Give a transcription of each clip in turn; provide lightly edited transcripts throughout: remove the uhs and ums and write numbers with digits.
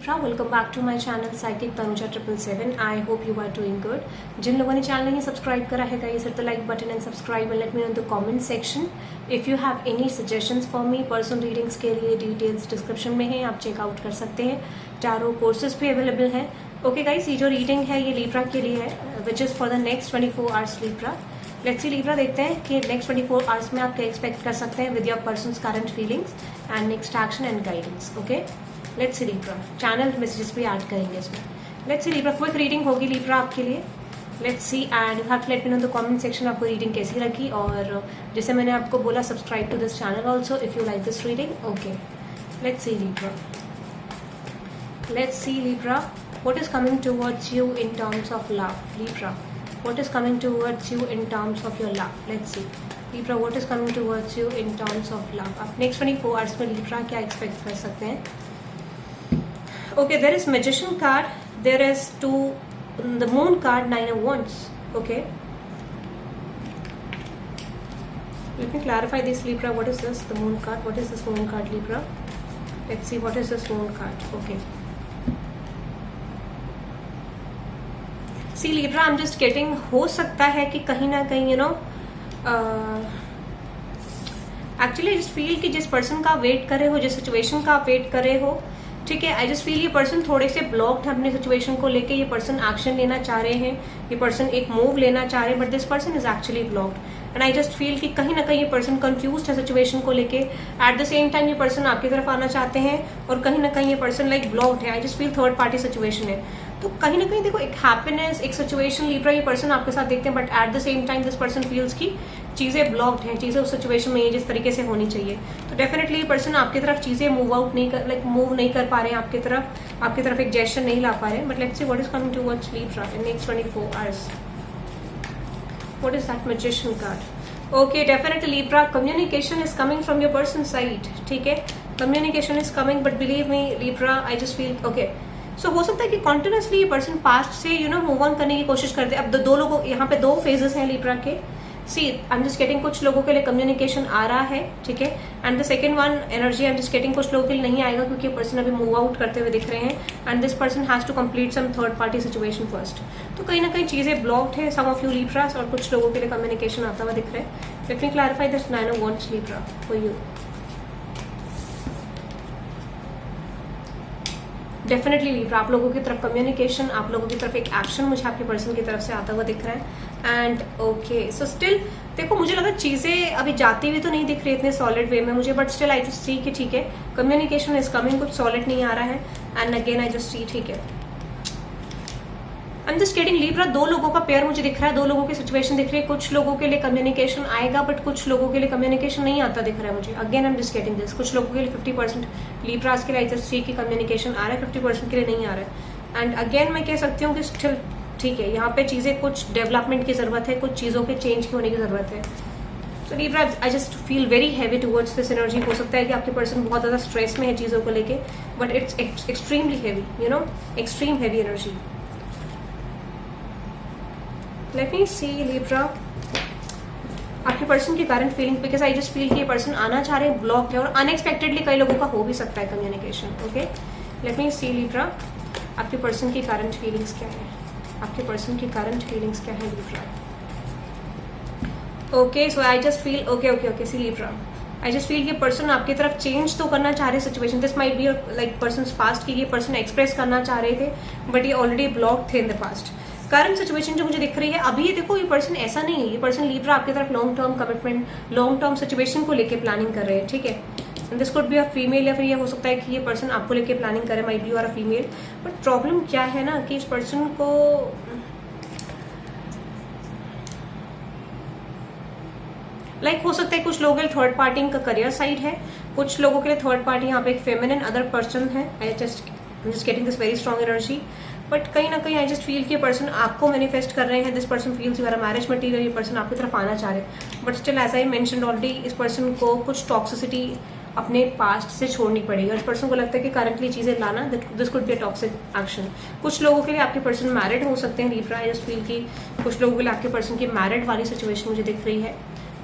Libra, welcome back to my channel Psychic Tanuja 777. I hope you are doing good. जिन लोगों ने channel नहीं subscribe करा है guys, hit the like button and subscribe and let me know in the comment section. If you have any suggestions for me, personal readings के लिए details description में है, आप चेक आउट कर सकते हैं. टारो कोर्सेज भी अवेलेबल हैं. ओके गाइस, ये जो रीडिंग है ये Libra के लिए है, which is for the next 24 hours Libra. Let's see Libra, देखते हैं कि नेक्स्ट 24 आवर्स में आप क्या एक्सपेक्ट कर सकते हैं with your persons current feelings and next action and guidance. Okay, let's see Libra. Channel messages भी ऐड करेंगे इसमें. Let's see Libra, quick reading होगी Libra आपके लिए. Let's see and you have to let me know the comment section आपको reading कैसी लगी, और जैसे मैंने आपको बोला subscribe to this channel also if you like this reading. Okay, let's see Libra. Let's see Libra, what is coming towards you in terms of love. Libra, what is coming towards you in terms of your love. Let's see Libra, what is coming towards you in terms of love. आप next 24 hours में Libra क्या expect कर सकते हैं. Okay, there is Magician card, there is the Moon card, 9 of Wands. Okay, let me clarify this Libra. What is this, the Moon card? What is this Moon card Libra? Let's see what is this Moon card. Okay, C Libra, I'm just getting, हो सकता है कि कहीं ना कहीं actually I just feel कि जिस person का वेट कर रहे हो, जिस सिचुएशन का आप वेट कर रहे हो, ठीक है, आई जस्ट फील ये पर्सन थोड़े से ब्लॉक्ड है अपने सिचुएशन को लेके. ये पर्सन एक्शन लेना चाह रहे हैं, ये पर्सन एक मूव लेना चाह रहे हैं, but this person is actually blocked. And I just feel कि कहीं ना कहीं ये पर्सन कंफ्यूज्ड है सिचुएशन को लेके. एट द सेम टाइम ये पर्सन आपकी तरफ आना चाहते हैं और कहीं ना कहीं ये पर्सन लाइक ब्लॉक्ड है. I just feel third party situation है. तो कहीं ना कहीं देखो, एक हैप्पीनेस, एक सिचुएशन Libra ये पर्सन आपके साथ देखते हैं, but at the same time this person feels की चीजें ब्लॉक्ड हैं, चीजें उस सिचुएशन में जिस तरीके से होनी चाहिए. तो डेफिनेटली ये पर्सन आपकी तरफ चीजें मूव आउट नहीं कर, मूव नहीं कर पा रहे हैं आपकी तरफ एक जेस्चर नहीं ला पा रहे हैं. But let's see what is coming towards Libra in next 24 hours. What is that magician card. Okay, definitely Libra, communication is coming from your person side. ठीक है, communication is coming, but believe me Libra, I just feel okay. So हो सकता है कि continuously ये person past से move on करने की कोशिश करते हैं. अब दो लोगों, यहाँ पे दो फेजेस हैं Libra के. सी आई एम जस्ट गेटिंग, कुछ लोगों के लिए कम्युनिकेशन आ रहा है, ठीक है, and the second one energy I am just getting, कुछ लोगों के लिए नहीं आएगा क्योंकि ये पर्सन अभी मूव आउट करते हुए दिख रहे हैं. And this person has to complete some third party situation first. तो कहीं ना कहीं चीजें ब्लॉक्ड है सम ऑफ यू Libra, और कुछ लोगों के लिए कम्युनिकेशन आता हुआ दिख रहा है. Let me clarify this 9 of Wands Libra for you. Definitely Libra, आप लोगों की तरफ कम्युनिकेशन, आप लोगों की तरफ एक एक्शन मुझे आपके पर्सन की तरफ से आता हुआ दिख रहा है. एंड ओके, सो स्टिल देखो, मुझे लगा चीजें अभी जाती हुई तो नहीं दिख रही इतने सॉलिड वे में मुझे, but still I just see कि ठीक है, कम्युनिकेशन इज कमिंग, कुछ सॉलिड नहीं आ रहा है. And again I just see, ठीक है, I am just getting Libra, दो लोगों का पेयर मुझे दिख रहा है, दो लोगों की सिचुएशन दिख रही है. कुछ लोगों के लिए कम्युनिकेशन आएगा, बट कुछ लोगों के लिए कम्युनिकेशन नहीं आता दिख रहा है मुझे. Again I am just getting this, कुछ लोगों के लिए 50% Libra के लिए आई जस्ट सी की कम्युनिकेशन आ रहा है, 50% के लिए नहीं आ रहा है. एंड अगेन मैं कह सकती हूँ कि स्टिल ठीक है, यहाँ पे चीजें कुछ डेवलपमेंट की जरूरत है, कुछ चीजों के चेंज की होने की जरूरत है. तो Libra, I just feel very heavy towards this energy. हो सकता है कि आपके पर्सन बहुत ज्यादा स्ट्रेस में है चीजों को लेके, but it's extremely heavy, extreme heavy energy. Let me see Libra, आपके पर्सन की current feeling, because I just feel कि ये पर्सन आना चाह रहे हैं, ब्लॉक है, और अनएक्सपेक्टेडली कई लोगों का हो भी सकता है communication. Okay, let me see Libra, आपके पर्सन की करंट फीलिंग्स क्या है, आपके पर्सन की करंट फीलिंग्स क्या है Libra. Okay, so I just feel okay see Libra, I just feel ये पर्सन आपकी तरफ चेंज तो करना चाह रहे situation. This might be like person past की, ये पर्सन एक्सप्रेस करना चाह रहे थे, बट ये ऑलरेडी ब्लॉक थे in the past. Current situation जो मुझे दिख रही है अभी, ये देखो, ये पर्सन ऐसा नहीं है, ये पर्सन Libra आपकी तरफ long term commitment, long term situation को लेके प्लानिंग कर रहे हैं. ठीक है, this could be a female, या फिर ये हो सकता है कि ये पर्सन आपको लेके प्लानिंग करे, might be you are a female. But problem क्या है ना कि इस पर्सन को हो सकता है कुछ लोगों के लिए थर्ड पार्टी का करियर साइड है, कुछ लोगों के लिए थर्ड पार्टी यहाँ पे एक फेमिनिन अदर पर्सन है. I just getting this very strong energy. But कहीं ना कहीं आई जस्ट फील कि पर्सन आपको मैनिफेस्ट कर रहे हैं. This person feels you are a marriage material, ये पर्सन आपकी तरफ आना चाह रहे हैं, but still as I mentioned already, इस पर्सन को कुछ टॉक्सिसिटी अपने पास्ट से छोड़नी पड़ेगी. और इस पर्सन को लगता है कि करंटली चीजें लाना, this could be a toxic action. कुछ लोगों के लिए आपके पर्सन मैरिड हो सकते हैं Libra. आई जस्ट फील कि कुछ लोगों के लिए आपके पर्सन की मैरिड वाली सिचुएशन मुझे दिख रही है.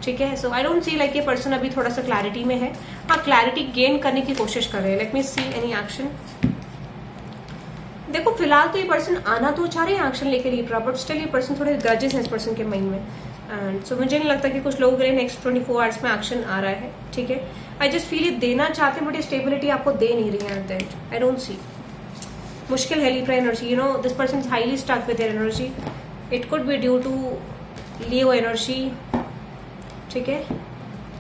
ठीक है, सो आई डोंट सी लाइक ये पर्सन अभी थोड़ा सा क्लैरिटी में है. हाँ, क्लैरिटी गेन करने की कोशिश कर रहे हैं. Late me see any action. देखो फिलहाल तो ये पर्सन आना तो चाह रहे हैं एक्शन लेके लिब्रा, बट स्टिल ये पर्सन थोड़े ग्रजेस हैं इस पर्सन के माइंड में। एंड सो मुझे नहीं लगता कि कुछ लोगों के लिए नेक्स्ट 24 आवर्स में एक्शन आ रहा है, ठीक है। आई जस्ट फील ये देना चाहते हैं बट ये स्टेबिलिटी आपको दे नहीं रही है at the end. I don't see, मुश्किल है Libra energy, you know this person is highly stuck with their energy. It could be due to Leo energy, ठीक है,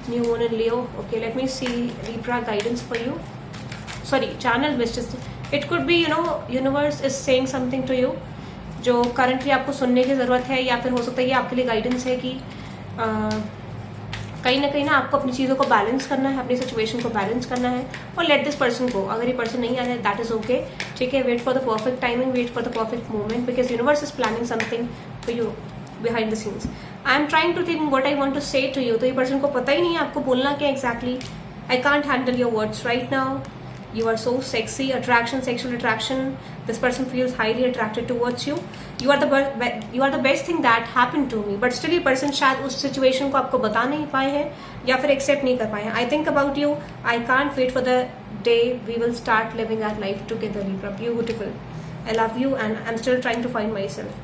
new moon in Leo. Okay, let me see Libra guidance for you, sorry channel mistake. It could be, you know, universe is saying something to you जो currently आपको सुनने की जरूरत है, या फिर हो सकता है ये आपके लिए गाइडेंस है कि कहीं ना कहीं ना आपको अपनी चीज़ों को बैलेंस करना है, अपनी सिचुएशन को बैलेंस करना है, और लेट दिस पर्सन गो। अगर ये पर्सन नहीं आ रहा है दैट इज ओके, ठीक है। Wait for the perfect timing, wait for the perfect moment, because universe is planning something for you behind the scenes. I am trying to think what I want to say to you. तो ये person को पता ही नहीं है आपको बोलना क्या exactly. I can't handle your words right now. You are so sexy, attraction, sexual attraction. This person feels highly attracted towards you. You are the best thing that happened to me. But still ये person शायद उस situation को आपको बता नहीं पाए हैं या फिर accept नहीं कर पाए हैं. I think about you. I can't wait for the day we will start living our life together, Libra. Beautiful. I love you and I'm still trying to find myself.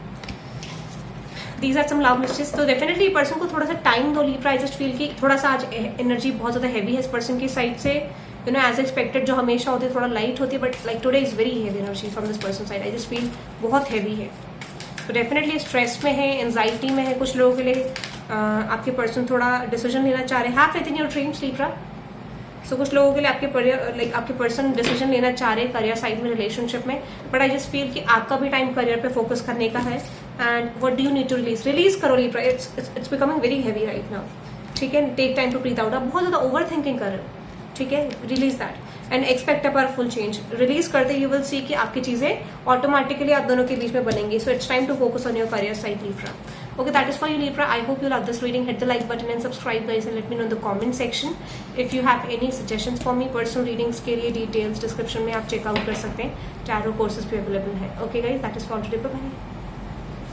These are some love messages. तो definitely person को थोड़ा सा time दो Libra. I just feel कि थोड़ा सा आज energy बहुत ज़्यादा heavy है इस person की side से. You know, as expected जो हमेशा होती है थोड़ा लाइट होती है, but like today is very heavy energy from this person side. I just feel बहुत हैवी है, तो डेफिनेटली स्ट्रेस में है, एंजाइटी में है। कुछ लोगों के लिए आपके पर्सन थोड़ा डिसीजन लेना चाह रहे हैं। Have faith in your dreams Libra. So कुछ लोगों के लिए आपके पर्सन डिसीजन लेना चाह रहे हैं करियर साइड में, रिलेशनशिप में, बट आई जस्ट फील कि आपका भी टाइम करियर पे फोकस करने का है। And what do you need to release करो Libra. It's becoming very heavy right now, ठीक है। Take time to breathe out. आप बहुत ज्यादा ओवर थिंकिंग कर रहे हो, ठीक है। Release that and expect a powerful change. Release करते यू विल सी कि आपकी चीजें ऑटोमेटिकली आप दोनों के बीच में बनेंगी। So it's time to focus on your career side Libra. Okay, that is for you Libra. I hope you love this reading. Hit the like button and subscribe guys, and let me know in the comment section if you have any suggestions for me. Personal readings के लिए details description में आप check out कर सकते हैं. Tarot courses भी available है. Okay guys, that is for today. Bye bye.